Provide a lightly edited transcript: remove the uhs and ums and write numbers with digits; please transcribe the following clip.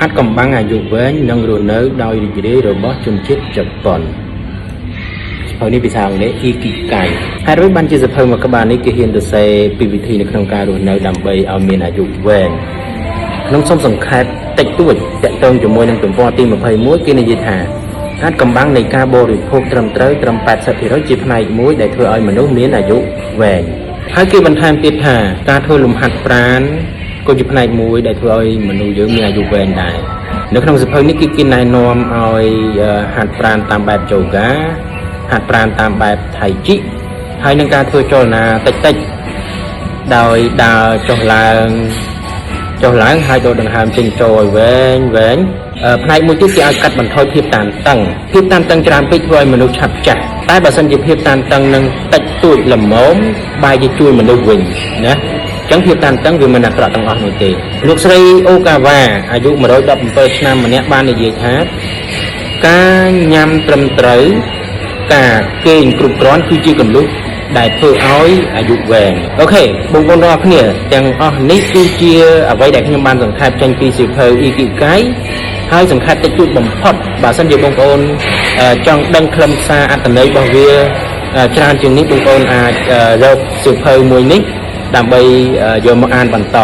អាចកំបាំងអាយុវែងនិងរស់នៅដោយរីករាយរបស់ជនជាតិជប៉ុនហើយនេះភាសាអង់គ្លេស Ikigai ហើយរួចបានជាសភៅមួយក្បាលនេះគេហ៊ានទៅសេពីវិធីនៅក្នុងការរស់នៅដើម្បីឲ្យមានអាយុវែងក្នុងសុំសង្ខេបតិចតួចតាក់ទងជាមួយនឹងទំព័រទី21គេនិយាយថាអាចកំបាំងនៃការបរិភោគត្រឹមត្រូវត្រឹម 80% ជាផ្នែកមួយដែលធ្វើឲ្យមនុស្សមានអាយុវែងហើយគេបន្ថែមទៀតថាការធ្វើលំហាត់ប្រាណក៏ជាផ្នែកមួយដែលធ្វើឲ្យមនុស្សយើងមានអាយុវែងដែរនៅក្នុងសភៅនេះគេណែនាំឲ្យហាត់ប្រាណតាមបែបយូហ្គាហាត់ប្រាណតាមបែបថៃជីហើយនឹងការធ្វើចលនាតិចដោយដើរចុះឡើងហើយដកដង្ហើមចេញចូលឲ្យវែងផ្នែកមួយទៀតគេឲ្យកាត់បន្ថយភាពតានតឹងច្រើនពេកធ្វើឲ្យមនុស្សឆាប់ចាស់តែបើសិនជាភាពតានតឹងនឹងតិចតួចល្មមបែរជាជួយមនុស្សវិញណាចឹងភាពតានតឹងវាមិនអាក្រក់ទាំងអស់នោះទេលោកស្រីអូកាវ៉ាអាយុ117ឆ្នាំម្នាក់បាននិយាយថាការញ៉ាំត្រឹមត្រូវការគេងគ្រប់គ្រាន់គឺជាគន្លឹះដែលធ្វើឲ្យអាយុវែងអូខេបងប្អូនទាំងអស់គ្នាទាំងអស់នេះគឺជាអ្វីដែលខ្ញុំបានសង្ខេបចេញពីសៀវភៅ Ikigai ហើយសង្ខេបតិចតួចបំផុតបើសិនជាបងប្អូនចង់ដឹងខ្លឹមសារអត្ថន័យរបស់វាច្រើនជាងនេះបងប្អូនអាចរកសៀវភៅមួយនេះដើម្បីយកមកអានបន្ត